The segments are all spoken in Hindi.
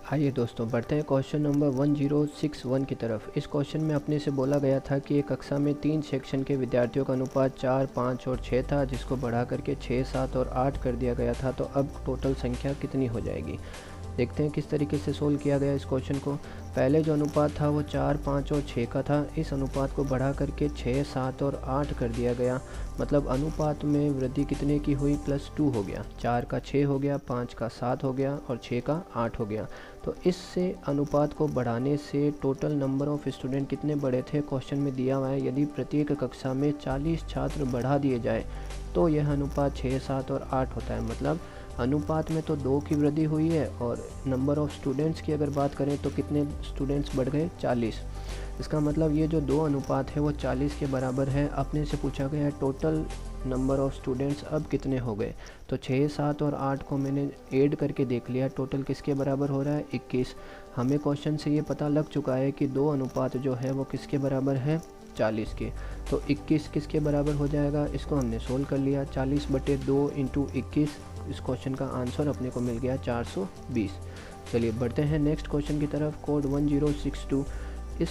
आइए दोस्तों बढ़ते हैं क्वेश्चन नंबर 1061 की तरफ। इस क्वेश्चन में अपने से बोला गया था कि एक कक्षा में 3 सेक्शन के विद्यार्थियों का अनुपात 4, 5 और 6 था, जिसको बढ़ा करके 6, 7 और 8 कर दिया गया था। तो अब टोटल संख्या कितनी हो जाएगी, देखते हैं किस तरीके से सोल्व किया गया इस क्वेश्चन को। पहले जो अनुपात था वो 4, 5 और 6 का था। इस अनुपात को बढ़ा करके 6, 7 और 8 कर दिया गया। मतलब अनुपात में वृद्धि कितने की हुई, +2 हो गया। 4 का 6 हो गया, 5 का 7 हो गया और 6 का 8 हो गया। तो इससे अनुपात को बढ़ाने से टोटल नंबर ऑफ़ स्टूडेंट कितने बढ़े थे, क्वेश्चन में दिया हुआ है। यदि प्रत्येक कक्षा में 40 छात्र बढ़ा दिए जाए तो यह अनुपात 6, 7 और 8 होता है। मतलब अनुपात में तो 2 की वृद्धि हुई है और नंबर ऑफ़ स्टूडेंट्स की अगर बात करें तो कितने स्टूडेंट्स बढ़ गए, 40। इसका मतलब ये जो 2 अनुपात है वो 40 के बराबर है। अपने से पूछा गया है टोटल नंबर ऑफ़ स्टूडेंट्स अब कितने हो गए। तो 6, 7 और 8 को मैंने ऐड करके देख लिया, टोटल किसके बराबर हो रहा है, 21। हमें क्वेश्चन से ये पता लग चुका है कि 2 अनुपात जो है वो किसके बराबर है, 40 के। तो 21 किसके बराबर हो जाएगा, इसको हमने सोल्व कर लिया। 40/2 × 21, इस क्वेश्चन का आंसर अपने को मिल गया 420। चलिए बढ़ते हैं नेक्स्ट क्वेश्चन की तरफ। कोड 1062। इस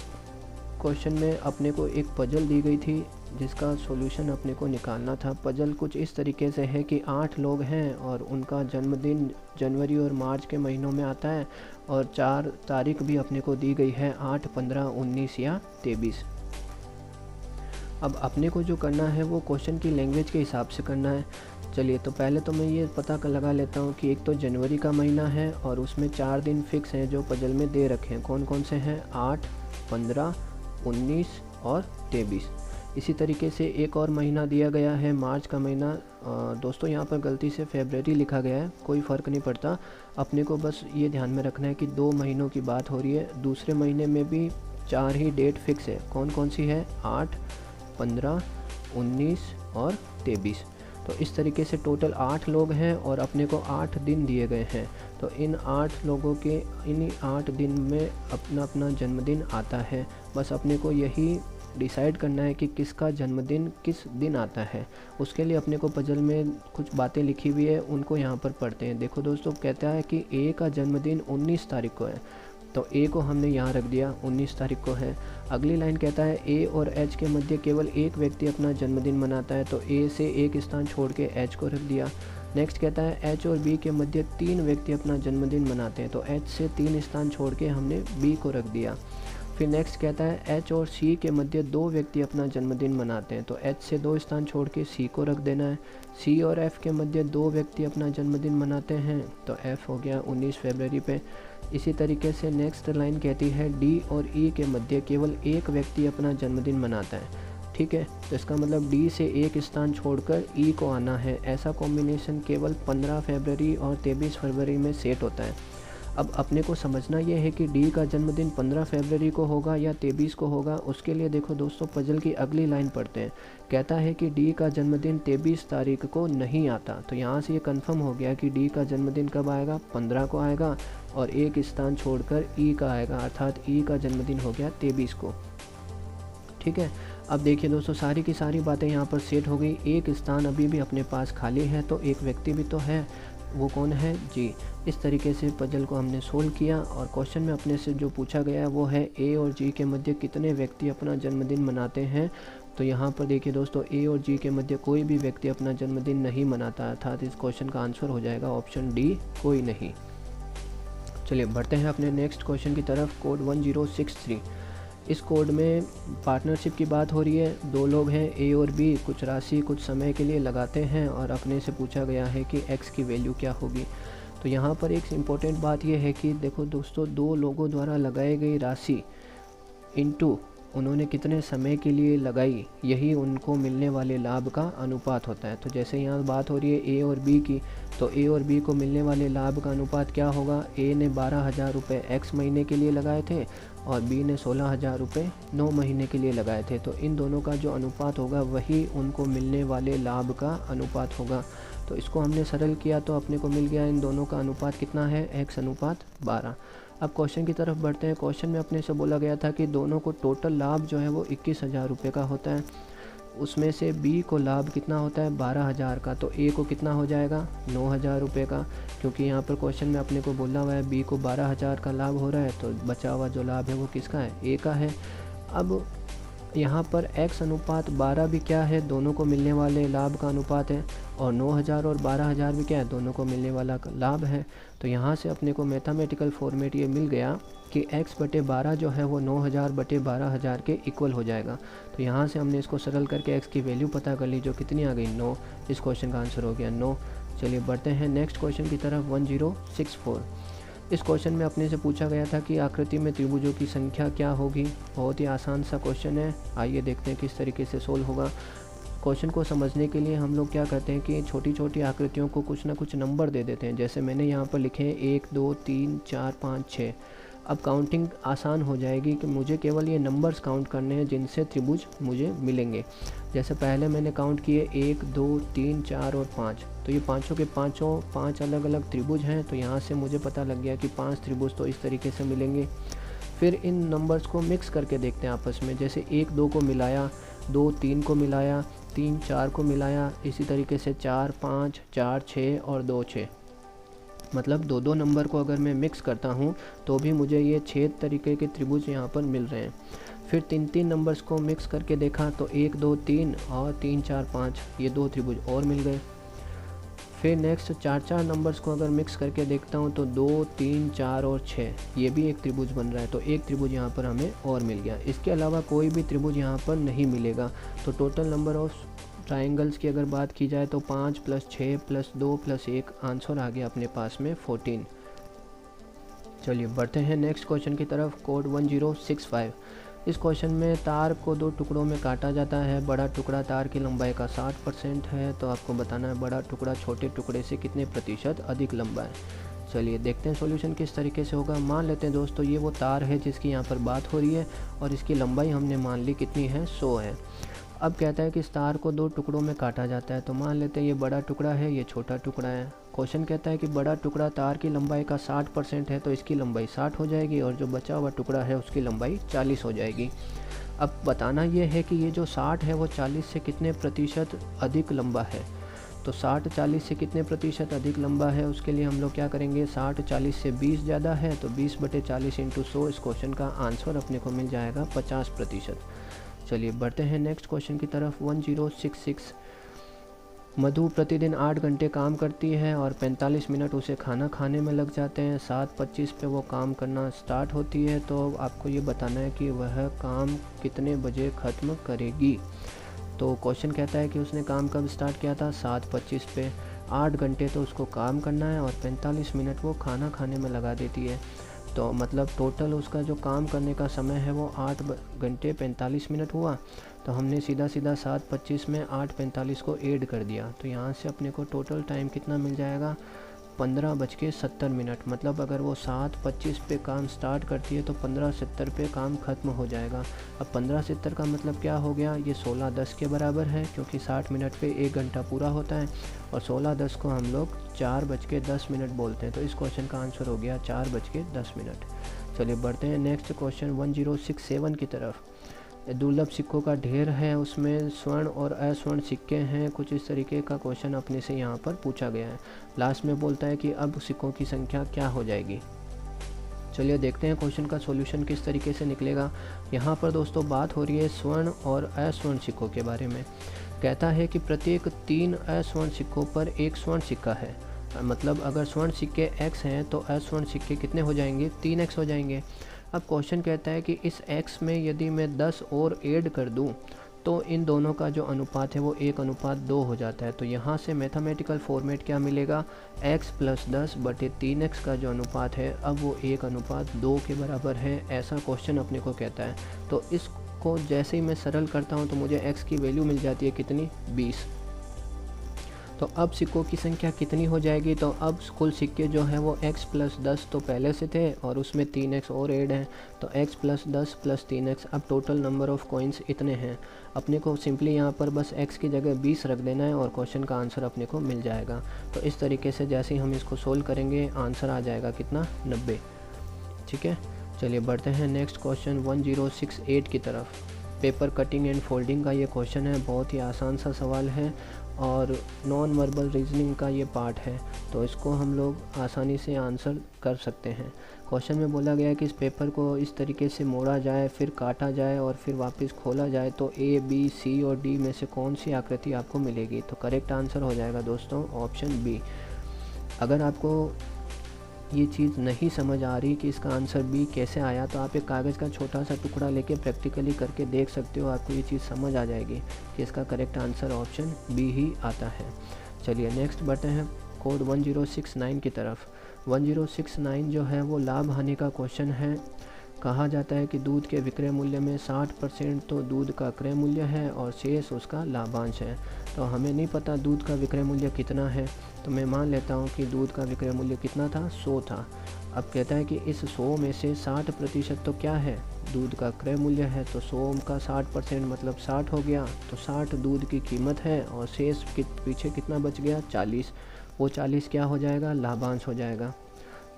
क्वेश्चन में अपने को एक पजल दी गई थी जिसका सॉल्यूशन अपने को निकालना था। पजल कुछ इस तरीके से है कि 8 लोग हैं और उनका जन्मदिन जनवरी और मार्च के महीनों में आता है और 4 तारीख भी अपने को दी गई है, 8, 15, 19 या 23। अब अपने को जो करना है वो क्वेश्चन की लैंग्वेज के हिसाब से करना है। चलिए तो पहले तो मैं ये पता लगा लेता हूँ कि एक तो जनवरी का महीना है और उसमें 4 दिन फिक्स हैं जो पजल में दे रखे हैं। कौन कौन से हैं, 8, 15, 19 और 23। इसी तरीके से एक और महीना दिया गया है, मार्च का महीना। दोस्तों यहाँ पर गलती से फरवरी लिखा गया है, कोई फ़र्क नहीं पड़ता। अपने को बस ये ध्यान में रखना है कि 2 महीनों की बात हो रही है। दूसरे महीने में भी 4 ही डेट फिक्स है। कौन कौन सी है, 8, 15, 19 और 23। तो इस तरीके से टोटल 8 लोग हैं और अपने को 8 दिन दिए गए हैं। तो इन 8 लोगों के इन्हीं 8 दिन में अपना अपना जन्मदिन आता है। बस अपने को यही डिसाइड करना है कि किसका जन्मदिन किस दिन आता है। उसके लिए अपने को पजल में कुछ बातें लिखी हुई है, उनको यहाँ पर पढ़ते हैं। देखो दोस्तों, कहता है कि ए का जन्मदिन 19 तारीख को है, तो ए को हमने यहाँ रख दिया, 19 तारीख को है। अगली लाइन कहता है ए और एच के मध्य केवल एक व्यक्ति अपना जन्मदिन मनाता है, तो ए से एक स्थान छोड़ के एच को रख दिया। नेक्स्ट कहता है एच और बी के मध्य 3 व्यक्ति अपना जन्मदिन मनाते हैं, तो एच से 3 स्थान छोड़ के हमने बी को रख दिया। फिर नेक्स्ट कहता है एच और सी के मध्य 2 व्यक्ति अपना जन्मदिन मनाते हैं, तो एच से 2 स्थान छोड़ के सी को रख देना है। सी और एफ के मध्य 2 व्यक्ति अपना जन्मदिन मनाते हैं, तो एफ हो गया 19 फरवरी पे। इसी तरीके से नेक्स्ट लाइन कहती है डी और ई के मध्य केवल एक व्यक्ति अपना जन्मदिन मनाता है। ठीक है, तो इसका मतलब डी से एक स्थान छोड़कर ई को आना है। ऐसा कॉम्बिनेशन केवल 15 फरवरी और 23 फरवरी में सेट होता है। अब अपने को समझना यह है कि डी का जन्मदिन 15 फरवरी को होगा या 23 को होगा। उसके लिए देखो दोस्तों, पजल की अगली लाइन पढ़ते हैं। कहता है कि डी का जन्मदिन 23 तारीख को नहीं आता, तो यहाँ से ये कंफर्म हो गया कि डी का जन्मदिन कब आएगा, 15 को आएगा और एक स्थान छोड़कर ई का आएगा, अर्थात ई का जन्मदिन हो गया 23 को। ठीक है, अब देखिए दोस्तों, सारी की सारी बातें यहाँ पर सेट हो गई। एक स्थान अभी भी अपने पास खाली है, तो एक व्यक्ति भी तो है, वो कौन है, जी। इस तरीके से पजल को हमने सोल्व किया और क्वेश्चन में अपने से जो पूछा गया है वो है ए और जी के मध्य कितने व्यक्ति अपना जन्मदिन मनाते हैं। तो यहाँ पर देखिए दोस्तों, ए और जी के मध्य कोई भी व्यक्ति अपना जन्मदिन नहीं मनाता, अर्थात इस क्वेश्चन का आंसर हो जाएगा ऑप्शन डी, कोई नहीं। चलिए बढ़ते हैं अपने नेक्स्ट क्वेश्चन की तरफ। कोड 1063। इस कोड में पार्टनरशिप की बात हो रही है। 2 लोग हैं, ए और बी, कुछ राशि कुछ समय के लिए लगाते हैं और अपने से पूछा गया है कि एक्स की वैल्यू क्या होगी। तो यहाँ पर एक इम्पोर्टेंट बात यह है कि देखो दोस्तों, 2 लोगों द्वारा लगाई गई राशि इनटू उन्होंने कितने समय के लिए लगाई, यही उनको मिलने वाले लाभ का अनुपात होता है। तो जैसे यहाँ बात हो रही है ए और बी की, तो ए और बी को मिलने वाले लाभ का अनुपात क्या होगा। ए ने 12,000 रुपये एक्स महीने के लिए लगाए थे और बी ने 16,000 रुपये 9 महीने के लिए लगाए थे। तो इन दोनों का जो अनुपात होगा वही उनको मिलने वाले लाभ का अनुपात होगा। तो इसको हमने सरल किया तो अपने को मिल गया इन दोनों का अनुपात कितना है, x अनुपात 12। अब क्वेश्चन की तरफ बढ़ते हैं। क्वेश्चन में अपने से बोला गया था कि दोनों को टोटल लाभ जो है वो 21,000 रुपये का होता है। उसमें से बी को लाभ कितना होता है 12,000 का, तो ए को कितना हो जाएगा 9,000 रुपये का, क्योंकि यहाँ पर क्वेश्चन में अपने को बोला हुआ है बी को 12,000 का लाभ हो रहा है, तो बचा हुआ जो लाभ है वो किसका है, ए का है। अब यहाँ पर x अनुपात 12 भी क्या है, दोनों को मिलने वाले लाभ का अनुपात है, और 9,000 और 12,000 भी क्या है, दोनों को मिलने वाला लाभ है। तो यहाँ से अपने को मैथमेटिकल फॉर्मेट ये मिल गया कि x बटे 12 जो है वो 9,000 बटे 12,000 के इक्वल हो जाएगा। तो यहाँ से हमने इसको सरल करके x की वैल्यू पता कर ली, जो कितनी आ गई 9। इस क्वेश्चन का आंसर हो गया 9। चलिए बढ़ते हैं नेक्स्ट क्वेश्चन की तरफ 1064। इस क्वेश्चन में अपने से पूछा गया था कि आकृति में त्रिभुजों की संख्या क्या होगी। बहुत ही आसान सा क्वेश्चन है, आइए देखते हैं किस तरीके से सोल्व होगा। क्वेश्चन को समझने के लिए हम लोग क्या करते हैं कि छोटी छोटी आकृतियों को कुछ ना कुछ नंबर दे देते हैं। जैसे मैंने यहाँ पर लिखे हैं 1 2 3 4 5 6। अब काउंटिंग आसान हो जाएगी कि मुझे केवल ये नंबर्स काउंट करने हैं जिनसे त्रिभुज मुझे मिलेंगे। जैसे पहले मैंने काउंट किए 1 2 3 4 और 5, तो ये पाँचों के पाँचों 5 अलग अलग त्रिभुज हैं। तो यहाँ से मुझे पता लग गया कि 5 त्रिभुज तो इस तरीके से मिलेंगे। फिर इन नंबर्स को मिक्स करके देखते हैं आपस में। जैसे 1 2 को मिलाया, 2 3 को मिलाया, 3 4 को मिलाया, इसी तरीके से 4 5 4 6 और 2 6। मतलब दो दो नंबर को अगर मैं मिक्स करता हूँ तो भी मुझे ये 6 तरीके के त्रिभुज यहाँ पर मिल रहे हैं। फिर 3 3 नंबर्स को मिक्स करके देखा तो 1 2 3 और 3 4 5, ये 2 त्रिभुज और मिल गए। फिर नेक्स्ट 4 4 नंबर्स को अगर मिक्स करके देखता हूँ तो 2 3 4 और 6, ये भी एक त्रिभुज बन रहा है। तो एक त्रिभुज यहाँ पर हमें और मिल गया। इसके अलावा कोई भी त्रिभुज यहाँ पर नहीं मिलेगा। तो टोटल नंबर ऑफ ट्राइंगल्स की अगर बात की जाए तो 5 + 6 + 2 + 1 आंसर आ गया अपने पास में 14। चलिए बढ़ते हैं नेक्स्ट क्वेश्चन की तरफ। कोड 1065। इस क्वेश्चन में तार को 2 टुकड़ों में काटा जाता है। बड़ा टुकड़ा तार की लंबाई का 60% है, तो आपको बताना है बड़ा टुकड़ा छोटे टुकड़े से कितने प्रतिशत अधिक लंबा है। चलिए देखते हैं सॉल्यूशन किस तरीके से होगा। मान लेते हैं दोस्तों ये वो तार है जिसकी यहाँ पर बात हो रही है, और इसकी लंबाई हमने मान ली कितनी है 100 है। अब कहता है कि इस तार को 2 टुकड़ों में काटा जाता है। तो मान लेते हैं ये बड़ा टुकड़ा है, ये छोटा टुकड़ा है। क्वेश्चन कहता है कि बड़ा टुकड़ा तार की लंबाई का 60% है, तो इसकी लंबाई 60 हो जाएगी, और जो बचा हुआ टुकड़ा है उसकी लंबाई 40 हो जाएगी। अब बताना ये है कि ये जो 60 है वो 40 से कितने प्रतिशत अधिक लंबा है। तो 60 40 से कितने प्रतिशत अधिक लंबा है, उसके लिए हम लोग क्या करेंगे, 60 40 से 20 ज़्यादा है, तो 20/40 × 100। इस क्वेश्चन का आंसर अपने को मिल जाएगा 50%। चलिए बढ़ते हैं नेक्स्ट क्वेश्चन की तरफ 1066। मधु प्रतिदिन 8 घंटे काम करती है और 45 मिनट उसे खाना खाने में लग जाते हैं। 7:25 पे वो काम करना स्टार्ट होती है। तो आपको ये बताना है कि वह काम कितने बजे ख़त्म करेगी। तो क्वेश्चन कहता है कि उसने काम कब स्टार्ट किया था, 7:25 पे। 8 घंटे तो उसको काम करना है और 45 मिनट वो खाना खाने में लगा देती है। तो मतलब टोटल उसका जो काम करने का समय है वो 8 घंटे 45 मिनट हुआ। तो हमने सीधा सीधा 7:25 में 8:45 को ऐड कर दिया। तो यहाँ से अपने को टोटल टाइम कितना मिल जाएगा, 15:70। मतलब अगर वो 7:25 पे काम स्टार्ट करती है तो 15:70 पे काम ख़त्म हो जाएगा। अब 15:70 का मतलब क्या हो गया, ये 16:10 के बराबर है, क्योंकि 60 मिनट पे 1 घंटा पूरा होता है, और 16:10 को हम लोग 4:10 बोलते हैं। तो इस क्वेश्चन का आंसर हो गया 4:10। चलिए बढ़ते हैं नेक्स्ट क्वेश्चन 1067 की तरफ। दुर्लभ सिक्कों का ढेर है, उसमें स्वर्ण और अस्वर्ण सिक्के हैं। कुछ इस तरीके का क्वेश्चन अपने से यहाँ पर पूछा गया है। लास्ट में बोलता है कि अब सिक्कों की संख्या क्या हो जाएगी। चलिए देखते हैं क्वेश्चन का सॉल्यूशन किस तरीके से निकलेगा। यहाँ पर दोस्तों बात हो रही है स्वर्ण और अस्वर्ण सिक्कों के बारे में। कहता है कि प्रत्येक 3 अस्वर्ण सिक्कों पर 1 स्वर्ण सिक्का है। मतलब अगर स्वर्ण सिक्के x हैं तो अस्वर्ण सिक्के कितने हो जाएंगे, 3x हो जाएंगे। अब क्वेश्चन कहता है कि इस x में यदि मैं 10 और ऐड कर दूं तो इन दोनों का जो अनुपात है वो 1:2 हो जाता है। तो यहाँ से मैथमेटिकल फॉर्मेट क्या मिलेगा, x + 10/3x का जो अनुपात है अब वो 1:2 के बराबर है। ऐसा क्वेश्चन अपने को कहता है। तो इसको जैसे ही मैं सरल करता हूँ तो मुझे x की वैल्यू मिल जाती है कितनी, 20। तो अब सिक्कों की संख्या कितनी हो जाएगी, तो अब कुल सिक्के जो हैं वो x + 10 तो पहले से थे और उसमें 3x और ऐड हैं, तो x + 10 + 3x। अब टोटल नंबर ऑफ़ कॉइन्स इतने हैं। अपने को सिंपली यहाँ पर बस x की जगह 20 रख देना है और क्वेश्चन का आंसर अपने को मिल जाएगा। तो इस तरीके से जैसे ही हम इसको सोल्व करेंगे आंसर आ जाएगा कितना, 90। ठीक है, चलिए बढ़ते हैं नेक्स्ट क्वेश्चन 1068 की तरफ। पेपर कटिंग एंड फोल्डिंग का ये क्वेश्चन है। बहुत ही आसान सा सवाल है और नॉन वर्बल रीजनिंग का ये पार्ट है, तो इसको हम लोग आसानी से आंसर कर सकते हैं। क्वेश्चन में बोला गया है कि इस पेपर को इस तरीके से मोड़ा जाए, फिर काटा जाए और फिर वापस खोला जाए तो ए, बी, सी और डी में से कौन सी आकृति आपको मिलेगी। तो करेक्ट आंसर हो जाएगा दोस्तों ऑप्शन बी। अगर आपको ये चीज़ नहीं समझ आ रही कि इसका आंसर बी कैसे आया, तो आप एक कागज़ का छोटा सा टुकड़ा लेके प्रैक्टिकली करके देख सकते हो, आपको ये चीज़ समझ आ जाएगी कि इसका करेक्ट आंसर ऑप्शन बी ही आता है। चलिए नेक्स्ट बढ़ते हैं कोड 1069 की तरफ। 1069 जो है वो लाभ हानि का क्वेश्चन है। कहा जाता है कि दूध के विक्रय मूल्य में 60% तो दूध का क्रय मूल्य है और शेष उसका लाभांश है। तो हमें नहीं पता दूध का विक्रय मूल्य कितना है, तो मैं मान लेता हूँ कि दूध का विक्रय मूल्य कितना था, 100 था। अब कहता है कि इस 100 में से 60% तो क्या है, दूध का क्रय मूल्य है। तो 100 का 60% मतलब 60 हो गया, तो 60 दूध की कीमत है और शेष पीछे कितना बच गया, 40। वो 40 क्या हो जाएगा, लाभांश हो जाएगा।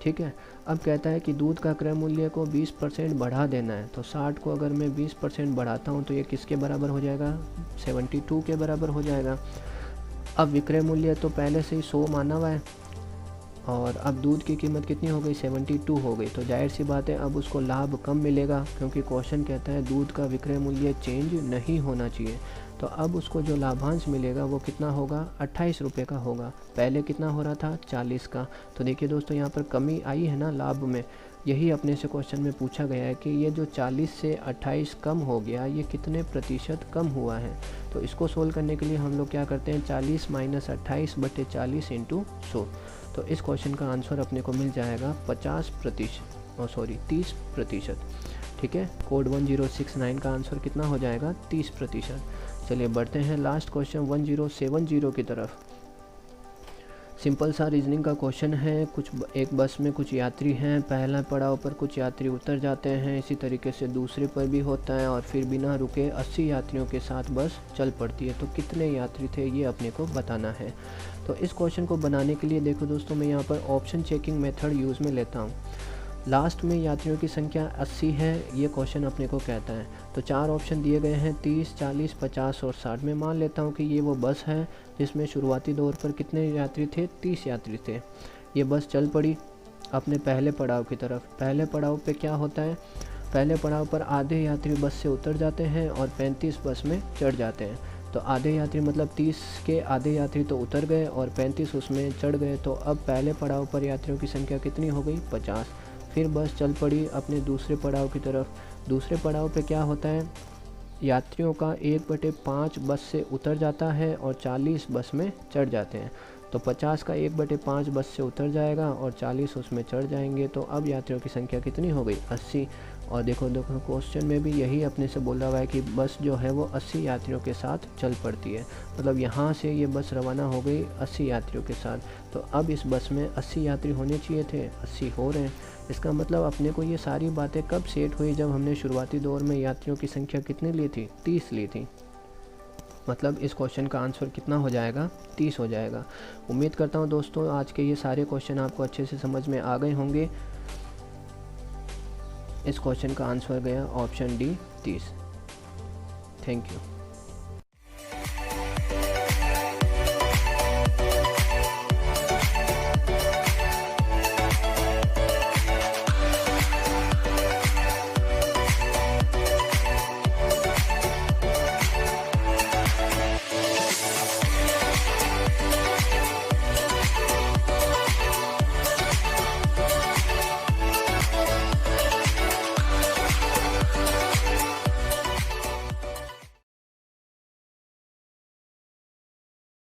ठीक है। अब कहता है कि दूध का क्रय मूल्य को 20% बढ़ा देना है। तो 60 को अगर मैं 20% बढ़ाता हूँ तो ये किसके बराबर हो जाएगा, 72 के बराबर हो जाएगा। अब विक्रय मूल्य तो पहले से ही 100 माना हुआ है और अब दूध की कीमत कितनी हो गई, 72 हो गई। तो जाहिर सी बात है अब उसको लाभ कम मिलेगा, क्योंकि क्वेश्चन कहता है दूध का विक्रय मूल्य चेंज नहीं होना चाहिए। तो अब उसको जो लाभांश मिलेगा वो कितना होगा, 28 रुपये का होगा। पहले कितना हो रहा था, 40 का। तो देखिए दोस्तों यहाँ पर कमी आई है ना लाभ में। यही अपने से क्वेश्चन में पूछा गया है कि ये जो 40 से 28 कम हो गया, ये कितने प्रतिशत कम हुआ है। तो इसको सोल्व करने के लिए हम लोग क्या करते हैं, 40 माइनस 28/40 इंटू 100। तो इस क्वेश्चन का आंसर अपने को मिल जाएगा 30%। ठीक है। कोड 1069 का आंसर कितना हो जाएगा, 30%। चलिए बढ़ते हैं लास्ट क्वेश्चन 1070 की तरफ। सिंपल सा रीजनिंग का क्वेश्चन है। एक बस में कुछ यात्री हैं, पहला पड़ाव पर कुछ यात्री उतर जाते हैं, इसी तरीके से दूसरे पर भी होता है और फिर बिना रुके 80 यात्रियों के साथ बस चल पड़ती है। तो कितने यात्री थे ये अपने को बताना है। तो इस क्वेश्चन को बनाने के लिए देखो दोस्तों, मैं यहाँ पर ऑप्शन चेकिंग मेथड यूज़ में लेता हूँ। लास्ट में यात्रियों की संख्या 80 है, ये क्वेश्चन अपने को कहता है। तो 4 ऑप्शन दिए गए हैं, 30, 40, 50 और 60 में। मान लेता हूँ कि ये वो बस है जिसमें शुरुआती दौर पर कितने यात्री थे, 30 यात्री थे। ये बस चल पड़ी अपने पहले पड़ाव की तरफ। पहले पड़ाव पे क्या होता है, पहले पड़ाव पर आधे यात्री बस से उतर जाते हैं और 35 बस में चढ़ जाते हैं। तो आधे यात्री मतलब 30 के आधे यात्री तो उतर गए और 35 उसमें चढ़ गए। तो अब पहले पड़ाव पर यात्रियों की संख्या कितनी हो गई, 50। फिर बस चल पड़ी अपने दूसरे पड़ाव की तरफ। दूसरे पड़ाव पे क्या होता है, यात्रियों का 1/5 बस से उतर जाता है और 40 बस में चढ़ जाते हैं। तो 50 का 1/5 बस से उतर जाएगा और 40 उसमें चढ़ जाएंगे। तो अब यात्रियों की संख्या कितनी हो गई, 80। और देखो क्वेश्चन में भी यही अपने से बोला हुआ है कि बस जो है वो 80 यात्रियों के साथ चल पड़ती है। मतलब यहाँ से ये बस रवाना हो गई 80 यात्रियों के साथ। तो अब इस बस में 80 यात्री होने चाहिए थे, 80 हो रहे हैं। इसका मतलब अपने को ये सारी बातें कब सेट हुई, जब हमने शुरुआती दौर में यात्रियों की संख्या कितनी ली थी, 30 ली थी। मतलब इस क्वेश्चन का आंसर कितना हो जाएगा, 30 हो जाएगा। उम्मीद करता हूँ दोस्तों आज के ये सारे क्वेश्चन आपको अच्छे से समझ में आ गए होंगे। इस क्वेश्चन का आंसर गया ऑप्शन डी, 30। Thank you.